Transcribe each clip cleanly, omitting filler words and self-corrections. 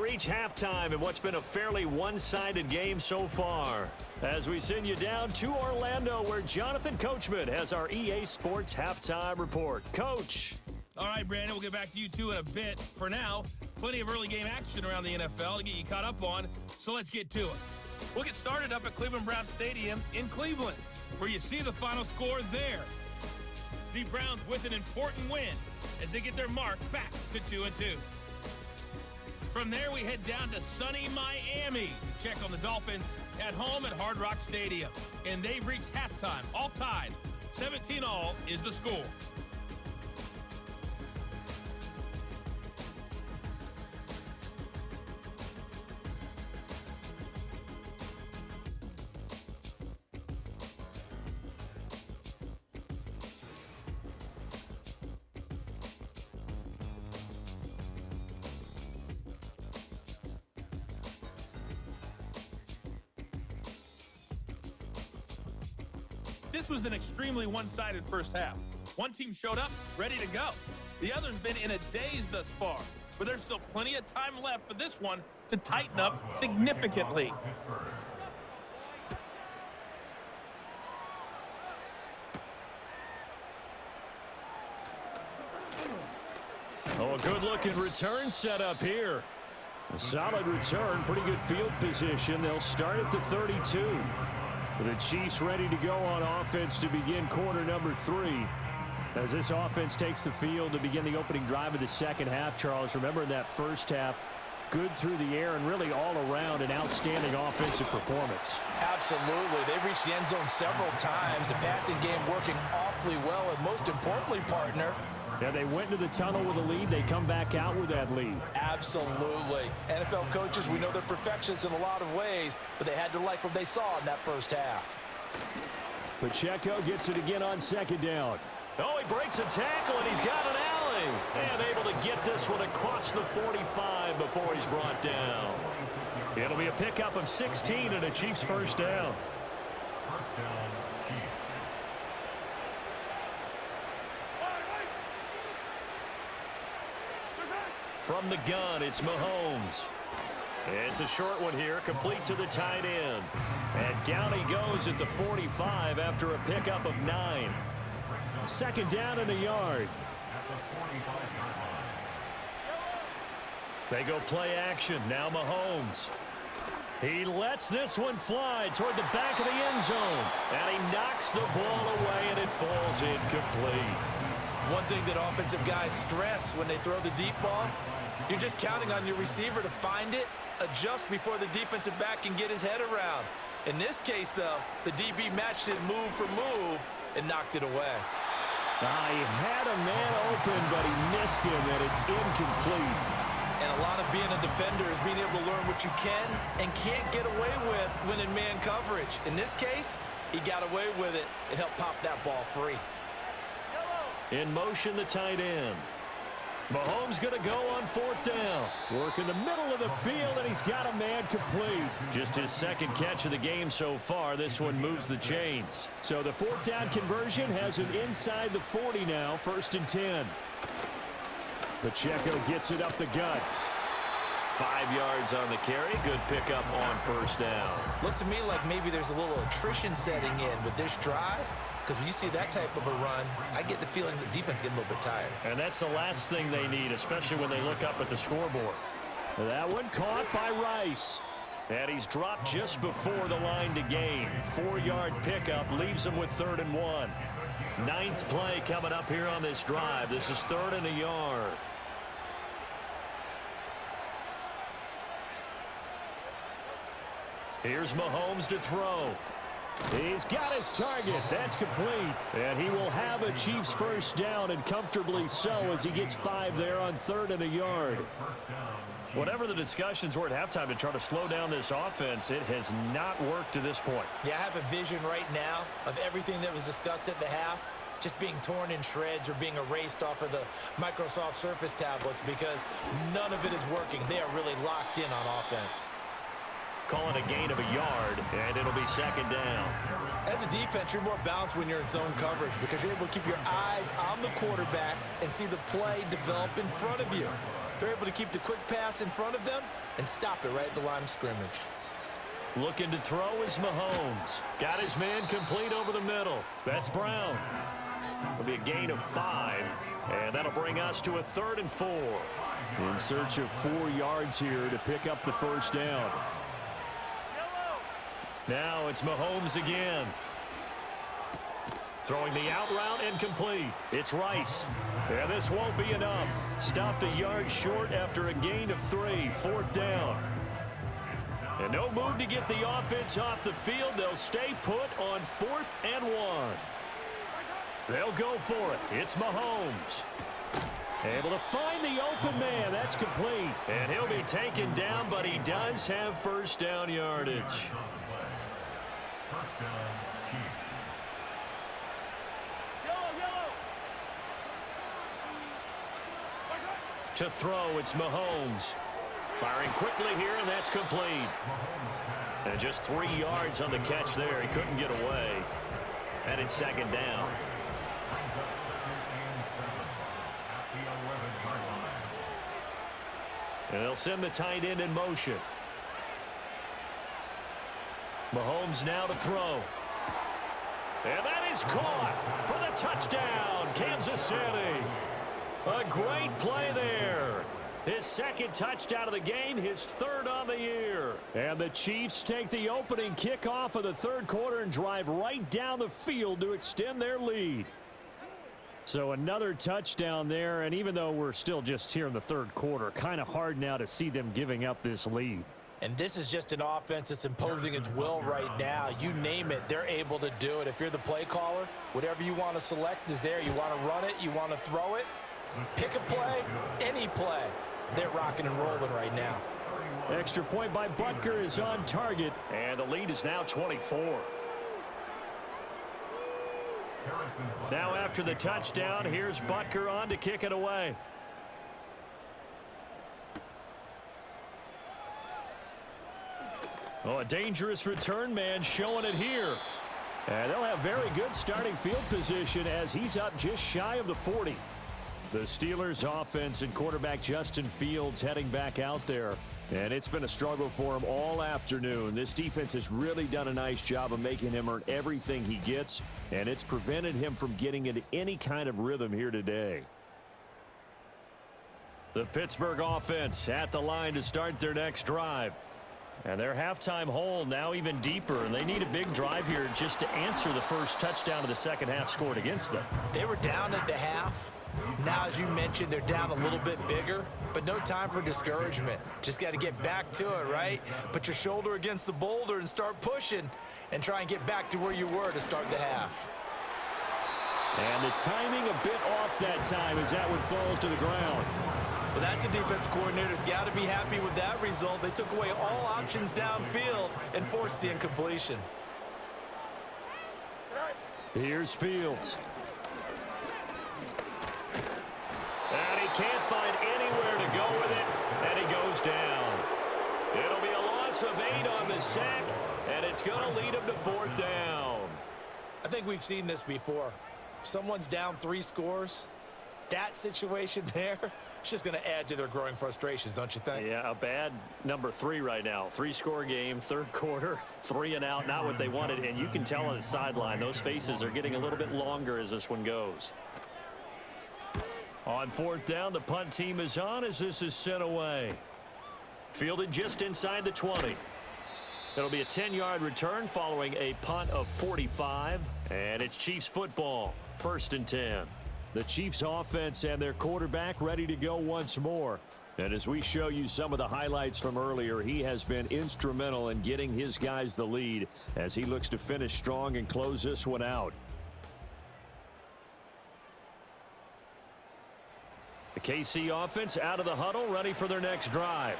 reach halftime in what's been a fairly one-sided game so far. As we send you down to Orlando, where Jonathan Coachman has our EA Sports Halftime Report. Coach. All right, Brandon, we'll get back to you two in a bit. For now, plenty of early game action around the NFL to get you caught up on, so let's get to it. We'll get started up at Cleveland Browns Stadium in Cleveland, where you see the final score there. The Browns with an important win as they get their mark back to 2-2. From there, we head down to sunny Miami to check on the Dolphins at home at Hard Rock Stadium. And they've reached halftime, all tied. 17-all is the score. This was an extremely one-sided first half. One team showed up, ready to go. The other's been in a daze thus far, but there's still plenty of time left for this one to tighten up significantly. Oh, a good-looking return set up here. A solid return, pretty good field position. They'll start at the 32. The Chiefs ready to go on offense to begin quarter number 3. As this offense takes the field to begin the opening drive of the second half, Charles, remember in that first half, good through the air and really all around an outstanding offensive performance. Absolutely. They've reached the end zone several times. The passing game working awfully well, and most importantly, partner, yeah, they went into the tunnel with a lead. They come back out with that lead. Absolutely. NFL coaches, we know they're perfectionists in a lot of ways, but they had to like what they saw in that first half. Pacheco gets it again on second down. Oh, he breaks a tackle, and he's got an alley. And able to get this one across the 45 before he's brought down. It'll be a pickup of 16 and a Chiefs first down. From the gun, it's Mahomes. It's a short one here, complete to the tight end. And down he goes at the 45 after a pickup of 9. Second down and a yard. They go play action. Now Mahomes. He lets this one fly toward the back of the end zone. And he knocks the ball away, and it falls incomplete. One thing that offensive guys stress when they throw the deep ball, you're just counting on your receiver to find it, adjust before the defensive back can get his head around. In this case, though, the DB matched it move for move and knocked it away. He had a man open, but he missed him, and it's incomplete. And a lot of being a defender is being able to learn what you can and can't get away with when in man coverage. In this case, he got away with it and helped pop that ball free. In motion, the tight end. Mahomes going to go on fourth down. Work in the middle of the field, and he's got a man complete. Just his second catch of the game so far. This one moves the chains. So the fourth down conversion has him inside the 40 now, 1st and 10. Pacheco gets it up the gut. 5 yards on the carry. Good pickup on first down. Looks to me like maybe there's a little attrition setting in with this drive. Because when you see that type of a run, I get the feeling the defense getting a little bit tired. And that's the last thing they need, especially when they look up at the scoreboard. That one caught by Rice. And he's dropped just before the line to gain. 4-yard pickup leaves him with 3rd and 1. 9th play coming up here on this drive. This is 3rd and a yard. Here's Mahomes to throw. He's got his target. That's complete. And he will have a Chiefs first down, and comfortably so, as he gets 5 there on 3rd and a yard. Whatever the discussions were at halftime to try to slow down this offense, it has not worked to this point. Yeah, I have a vision right now of everything that was discussed at the half just being torn in shreds or being erased off of the Microsoft Surface tablets because none of it is working. They are really locked in on offense. Calling a gain of a yard, and it'll be 2nd down. As a defense, you're more balanced when you're in zone coverage because you're able to keep your eyes on the quarterback and see the play develop in front of you. They're able to keep the quick pass in front of them and stop it right at the line of scrimmage. Looking to throw is Mahomes. Got his man complete over the middle. That's Brown. It'll be a gain of 5, and that'll bring us to a 3rd and 4. In search of 4 yards here to pick up the first down. Now it's Mahomes again. Throwing the out route and complete. It's Rice. And this won't be enough. Stopped a yard short after a gain of 3. 4th down. And no move to get the offense off the field. They'll stay put on 4th and 1. They'll go for it. It's Mahomes. Able to find the open man. That's complete. And he'll be taken down, but he does have first down yardage. To throw, it's Mahomes. Firing quickly here, and that's complete. And just 3 yards on the catch there. He couldn't get away. And it's 2nd down. And they'll send the tight end in motion. Mahomes now to throw. And that is caught for the touchdown, Kansas City. A great play there. His 2nd touchdown of the game, his 3rd on the year. And the Chiefs take the opening kickoff of the 3rd quarter and drive right down the field to extend their lead. So another touchdown there, and even though we're still just here in the 3rd quarter, kind of hard now to see them giving up this lead. And this is just an offense that's imposing its will right now. You name it, they're able to do it. If you're the play caller, whatever you want to select is there. You want to run it, you want to throw it, pick a play, any play. They're rocking and rolling right now. Extra point by Butker is on target, and the lead is now 24. Now after the touchdown, here's Butker on to kick it away. Oh, a dangerous return man showing it here. And they'll have very good starting field position as he's up just shy of the 40. The Steelers offense and quarterback Justin Fields heading back out there. And it's been a struggle for him all afternoon. This defense has really done a nice job of making him earn everything he gets, and it's prevented him from getting into any kind of rhythm here today. The Pittsburgh offense at the line to start their next drive. And their halftime hole now even deeper, and they need a big drive here just to answer the first touchdown of the second half scored against them. They were down at the half. Now, as you mentioned, they're down a little bit bigger, but no time for discouragement. Just got to get back to it, right? Put your shoulder against the boulder and start pushing and try and get back to where you were to start the half. And the timing a bit off that time as that one falls to the ground. Well, that's a defensive coordinator's got to be happy with that result. They took away all options downfield and forced the incompletion. Here's Fields. And he can't find anywhere to go with it, and he goes down. It'll be a loss of 8 on the sack, and it's going to lead him to 4th down. I think we've seen this before. Someone's down 3 scores. That situation there, it's just going to add to their growing frustrations, don't you think? Yeah, a bad number 3 right now. 3-score game, 3rd quarter, 3 and out, not what they wanted. And you can tell on the sideline, those faces are getting a little bit longer as this one goes. On 4th down, the punt team is on as this is sent away. Fielded just inside the 20. It'll be a 10-yard return following a punt of 45. And it's Chiefs football, 1st and 10. The Chiefs offense and their quarterback ready to go once more. And as we show you some of the highlights from earlier, he has been instrumental in getting his guys the lead as he looks to finish strong and close this one out. The KC offense out of the huddle, ready for their next drive.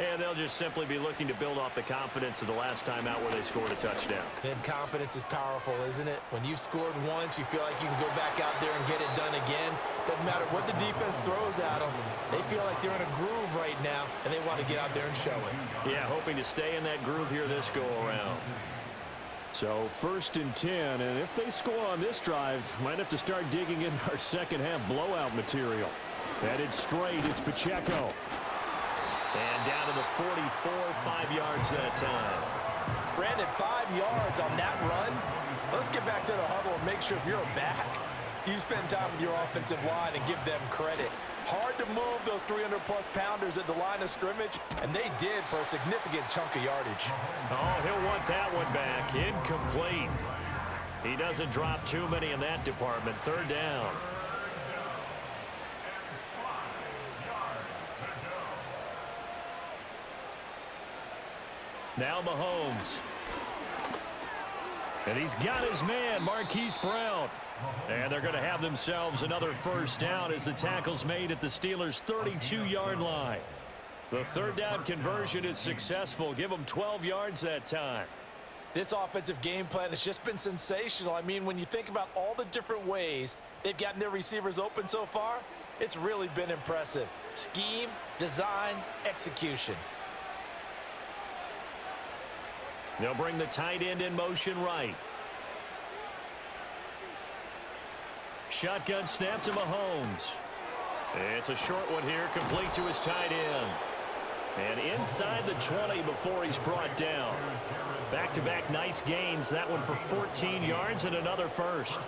And they'll just simply be looking to build off the confidence of the last time out where they scored a touchdown. And confidence is powerful, isn't it? When you've scored once, you feel like you can go back out there and get it done again. Doesn't matter what the defense throws at them. They feel like they're in a groove right now, and they want to get out there and show it. Yeah, hoping to stay in that groove here this go-around. So 1st and 10, and if they score on this drive, might have to start digging in our second half blowout material. Headed straight, it's Pacheco. And down to the 44, 5 yards that time. Brandon, 5 yards on that run. Let's get back to the huddle and make sure if you're a back, you spend time with your offensive line and give them credit. Hard to move those 300-plus pounders at the line of scrimmage, and they did for a significant chunk of yardage. Oh, he'll want that one back. Incomplete. He doesn't drop too many in that department. Third down. Now Mahomes. And he's got his man, Marquise Brown. And they're going to have themselves another first down as the tackle's made at the Steelers' 32-yard line. The third down conversion is successful. Give them 12 yards that time. This offensive game plan has just been sensational. I mean, when you think about all the different ways they've gotten their receivers open so far, it's really been impressive. Scheme, design, execution. They'll bring the tight end in motion right. Shotgun snap to Mahomes. It's a short one here, complete to his tight end. And inside the 20 before he's brought down. Back-to-back nice gains. That one for 14 yards and another first.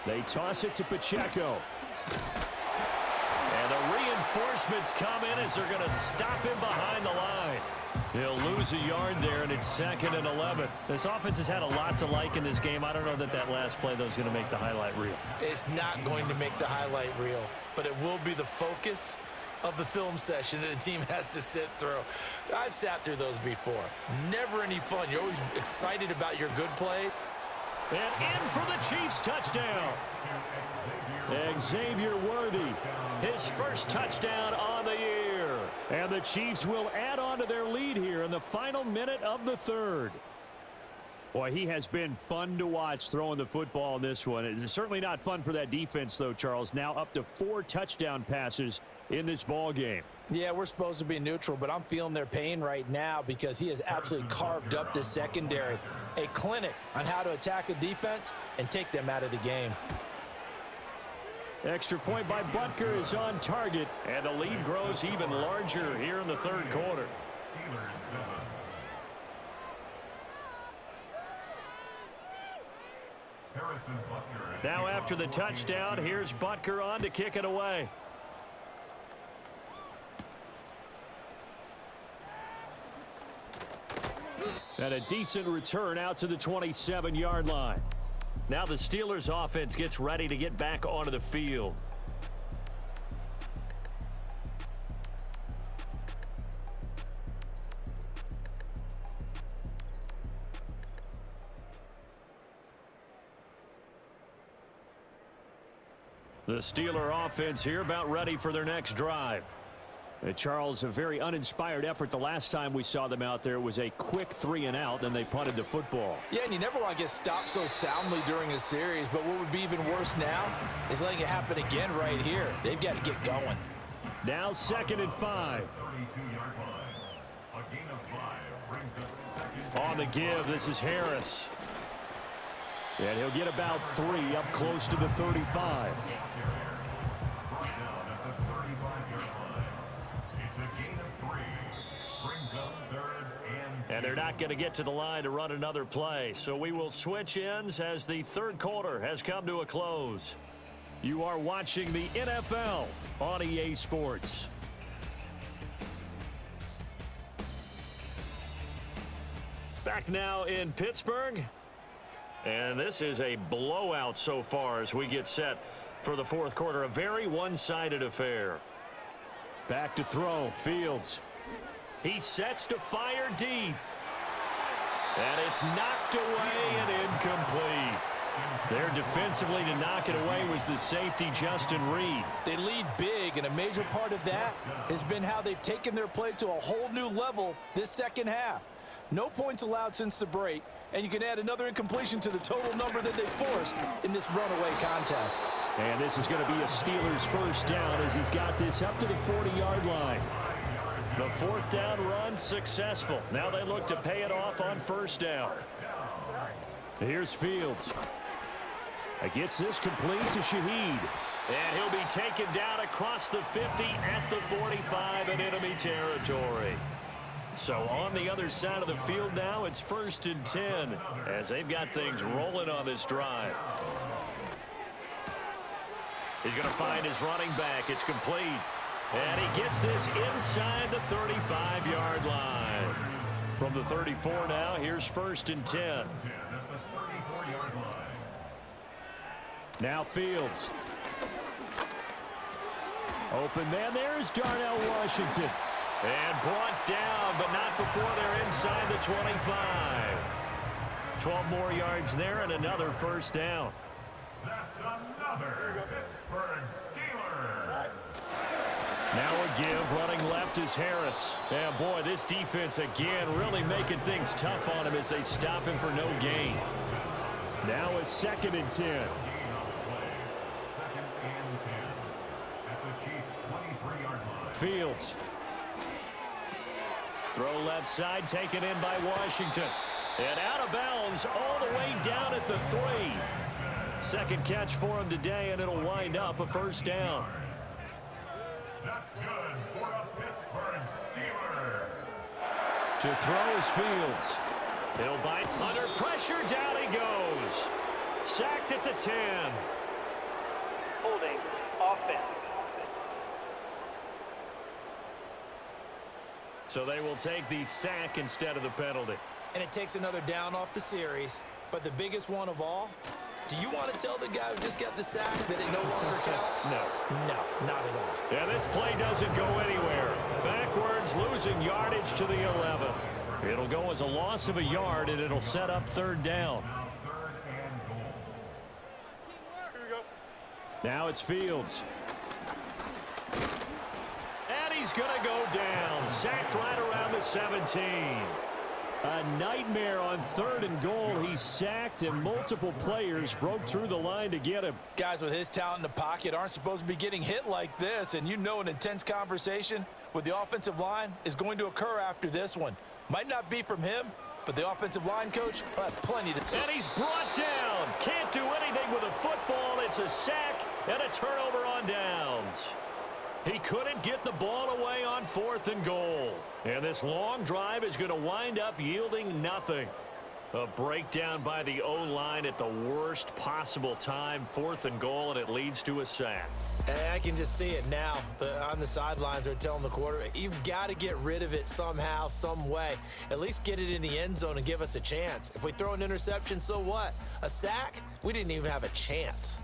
They toss it to Pacheco. And the reinforcements come in as they're going to stop him behind the line. He'll lose a yard there, and it's 2nd and 11. This offense has had a lot to like in this game. I don't know that last play, though, is going to make the highlight reel. It's not going to make the highlight reel, but it will be the focus of the film session that the team has to sit through. I've sat through those before. Never any fun. You're always excited about your good play. And in for the Chiefs touchdown. Xavier Worthy, his first touchdown on the year. And the Chiefs will add on to their lead here in the final minute of the third. Boy, he has been fun to watch throwing the football in this one. It's certainly not fun for that defense, though, Charles. Now up to 4 touchdown passes in this ball game. Yeah, we're supposed to be neutral, but I'm feeling their pain right now because he has absolutely carved up this secondary. A clinic on how to attack a defense and take them out of the game. Extra point by Butker is on target, and the lead grows even larger here in the third quarter. Now after the touchdown, here's Butker on to kick it away. And a decent return out to the 27-yard line. Now the Steelers offense gets ready to get back onto the field. The Steeler offense here about ready for their next drive. Charles, a very uninspired effort the last time we saw them out there. Was a quick 3-and-out, and they punted the football. Yeah, and you never want to get stopped so soundly during a series, but what would be even worse now is letting it happen again right here. They've got to get going. Now 2nd and 5. On the give, this is Harris. And he'll get about 3 up close to the 35. And they're not going to get to the line to run another play. So we will switch ends as the third quarter has come to a close. You are watching the NFL on EA Sports. Back now in Pittsburgh. And this is a blowout so far as we get set for the fourth quarter. A very one-sided affair. Back to throw. Fields. He sets to fire deep. And it's knocked away and incomplete. There defensively to knock it away was the safety, Justin Reed. They lead big, and a major part of that has been how they've taken their play to a whole new level this second half. No points allowed since the break, and you can add another incompletion to the total number that they forced in this runaway contest. And this is going to be a Steelers first down as he's got this up to the 40-yard line. The fourth down run successful. Now they look to pay it off on first down. Here's Fields. Gets this complete to Shaheed. And he'll be taken down across the 50 at the 45 in enemy territory. So on the other side of the field now, it's 1st and 10 as they've got things rolling on this drive. He's going to find his running back. It's complete. And he gets this inside the 35-yard line. From the 34 now, here's 1st and 10. Now Fields. Open man. There's Darnell Washington. And brought down, but not before they're inside the 25. 12 more yards there and another 1st down. That's another Pittsburgh Steeler. Now a give. Running left is Harris. And boy, this defense again really making things tough on him as they stop him for no gain. Now a 2nd and 10. Fields. Throw left side, taken in by Washington. And out of bounds all the way down at the 3. Second catch for him today, and it'll wind up a 1st down. That's good for a Pittsburgh Steeler. To throw is Fields. He'll bite under pressure. Down he goes. Sacked at the 10. Holding offense. So they will take the sack instead of the penalty. And it takes another down off the series. But the biggest one of all, do you want to tell the guy who just got the sack that it no longer counts? No. No, not at all. Yeah, this play doesn't go anywhere. Backwards, losing yardage to the 11. It'll go as a loss of a yard, and it'll set up 3rd down. Now it's Fields. And he's going to go down. Sacked right around the 17. A nightmare on 3rd and goal. He's sacked, and multiple players broke through the line to get him. Guys with his talent in the pocket aren't supposed to be getting hit like this, and you know an intense conversation with the offensive line is going to occur after this one. Might not be from him, but the offensive line coach will have plenty to... And he's brought down. Can't do anything with a football. It's a sack and a turnover on downs. He couldn't get the ball away on 4th and goal. And this long drive is going to wind up yielding nothing. A breakdown by the O-line at the worst possible time. 4th and goal, and it leads to a sack. And I can just see it now. On the sidelines, they're telling the quarterback, you've got to get rid of it somehow, some way. At least get it in the end zone and give us a chance. If we throw an interception, so what? A sack? We didn't even have a chance.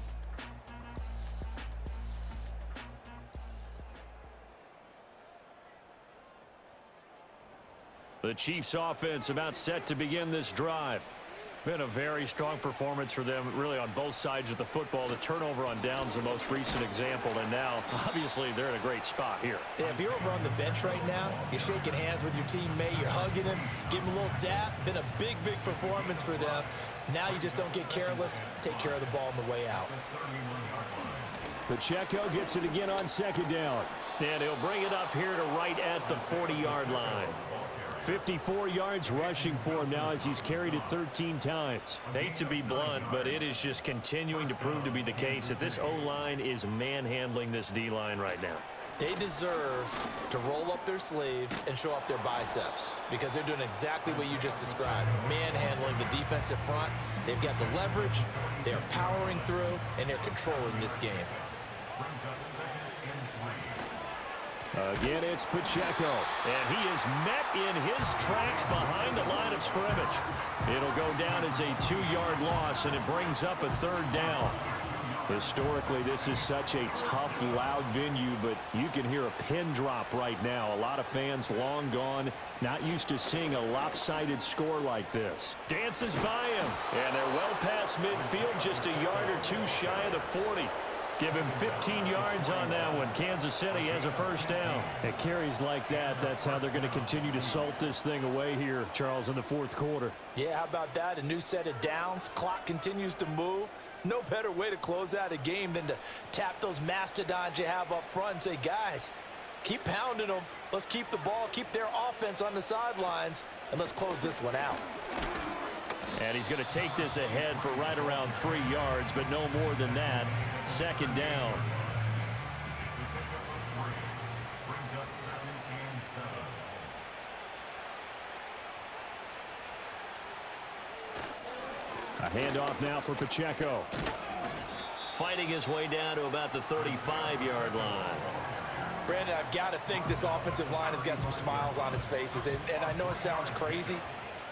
The Chiefs offense about set to begin this drive. Been a very strong performance for them, really, on both sides of the football. The turnover on downs, the most recent example, and now, obviously, they're in a great spot here. Yeah, if you're over on the bench right now, you're shaking hands with your teammate, you're hugging him, giving him a little dap. Been a big, big performance for them. Now you just don't get careless. Take care of the ball on the way out. Pacheco gets it again on 2nd down. And he'll bring it up here to right at the 40-yard line. 54 yards rushing for him now as he's carried it 13 times. Hate to be blunt, but it is just continuing to prove to be the case that this O-line is manhandling this D-line right now. They deserve to roll up their sleeves and show up their biceps because they're doing exactly what you just described, manhandling the defensive front. They've got the leverage, they're powering through, and they're controlling this game. Again, it's Pacheco. And he is met in his tracks behind the line of scrimmage. It'll go down as a 2-yard loss, and it brings up a 3rd down. Historically, this is such a tough, loud venue, but you can hear a pin drop right now. A lot of fans long gone, not used to seeing a lopsided score like this. Dances by him, and they're well past midfield, just a yard or two shy of the 40. Give him 15 yards on that one. Kansas City has a 1st down. At carries like that, that's how they're going to continue to salt this thing away here, Charles, in the 4th quarter. Yeah, how about that? A new set of downs. Clock continues to move. No better way to close out a game than to tap those mastodons you have up front and say, guys, keep pounding them. Let's keep the ball, keep their offense on the sidelines, and let's close this one out. And he's going to take this ahead for right around 3 yards, but no more than that. Second down. Brings up 2nd and 7. A handoff now for Pacheco. Fighting his way down to about the 35-yard line. Brandon, I've got to think this offensive line has got some smiles on its faces. And I know it sounds crazy,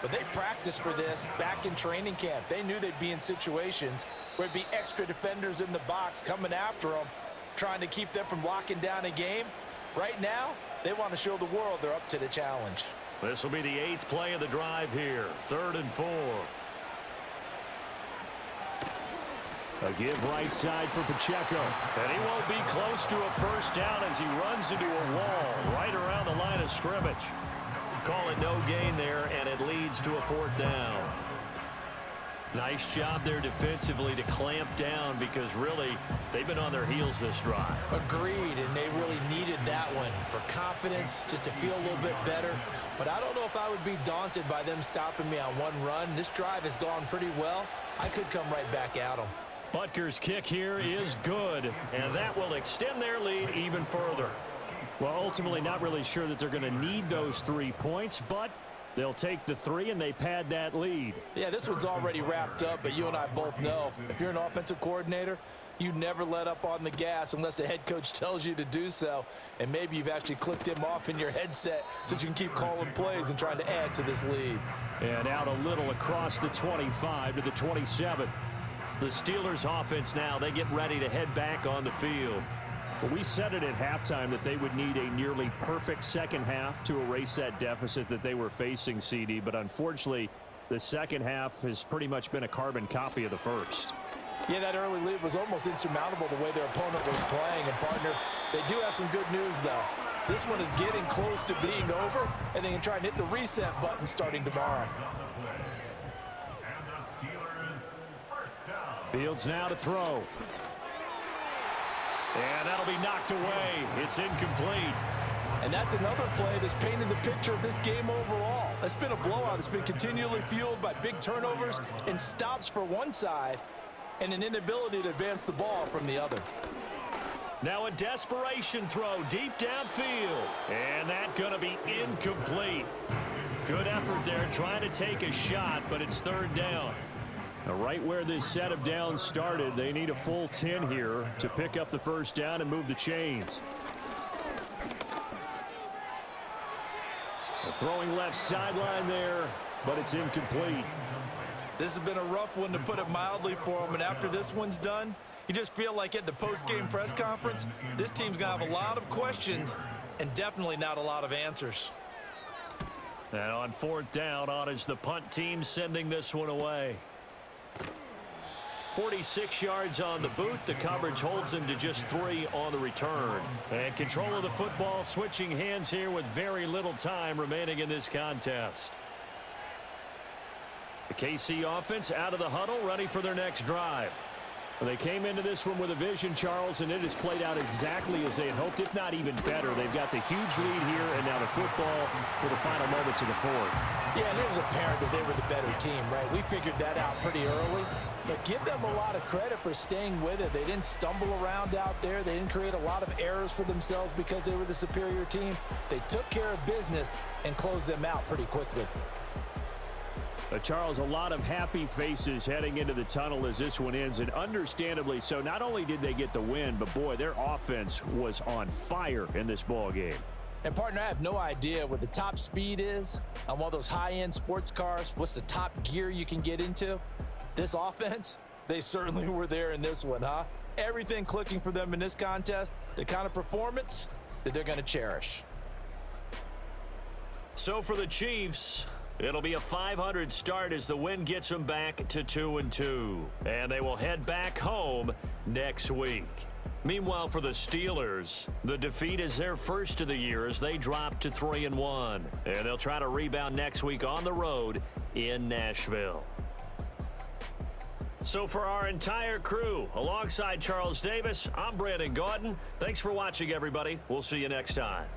but they practiced for this back in training camp. They knew they'd be in situations where it'd be extra defenders in the box coming after them, trying to keep them from locking down a game. Right now, they want to show the world they're up to the challenge. This will be the 8th play of the drive here. 3rd and 4. A give right side for Pacheco. And he won't be close to a first down as he runs into a wall right around the line of scrimmage. Call it no gain there, and it leads to a 4th down. Nice job there defensively to clamp down because really they've been on their heels this drive. Agreed, and they really needed that one for confidence, just to feel a little bit better. But I don't know if I would be daunted by them stopping me on one run. This drive has gone pretty well. I could come right back at them. Butker's kick here is good, and that will extend their lead even further. Well, ultimately not really sure that they're going to need those 3 points, but they'll take the 3 and they pad that lead. Yeah, this one's already wrapped up, but you and I both know if you're an offensive coordinator, you never let up on the gas unless the head coach tells you to do so. And maybe you've actually clicked him off in your headset so you can keep calling plays and trying to add to this lead. And out a little across the 25 to the 27. The Steelers offense now, they get ready to head back on the field. Well, we said it at halftime that they would need a nearly perfect second half to erase that deficit that they were facing, CD. But unfortunately, the second half has pretty much been a carbon copy of the first. Yeah, that early lead was almost insurmountable the way their opponent was playing. And, partner, they do have some good news, though. This one is getting close to being over, and they can try and hit the reset button starting tomorrow. Fields now to throw. And that'll be knocked away. It's incomplete. And that's another play that's painted the picture of this game overall. It's been a blowout. It's been continually fueled by big turnovers and stops for one side and an inability to advance the ball from the other. Now a desperation throw deep downfield. And that's going to be incomplete. Good effort there trying to take a shot, but it's 3rd down. Now, right where this set of downs started, they need a full 10 here to pick up the first down and move the chains. A throwing left sideline there, but it's incomplete. This has been a rough one, to put it mildly, for them. And after this one's done, you just feel like at the post-game press conference, this team's going to have a lot of questions and definitely not a lot of answers. And on 4th down, on is the punt team sending this one away. 46 yards on the boot. The coverage holds him to just 3 on the return. And control of the football switching hands here with very little time remaining in this contest. The KC offense out of the huddle, ready for their next drive. Well, they came into this one with a vision, Charles, and it has played out exactly as they had hoped, if not even better. They've got the huge lead here, and now the football for the final moments of the 4th. Yeah, and it was apparent that they were the better team, right? We figured that out pretty early. But give them a lot of credit for staying with it. They didn't stumble around out there. They didn't create a lot of errors for themselves because they were the superior team. They took care of business and closed them out pretty quickly. Charles, a lot of happy faces heading into the tunnel as this one ends, and understandably so. Not only did they get the win, but boy, their offense was on fire in this ball game. And, partner, I have no idea what the top speed is on one of those high-end sports cars. What's the top gear you can get into? This offense, they certainly were there in this one, huh? Everything clicking for them in this contest, the kind of performance that they're going to cherish. So for the Chiefs, it'll be a 500 start as the win gets them back to 2-2. And they will head back home next week. Meanwhile, for the Steelers, the defeat is their first of the year as they drop to 3-1. And they'll try to rebound next week on the road in Nashville. So for our entire crew, alongside Charles Davis, I'm Brandon Gaudin. Thanks for watching, everybody. We'll see you next time.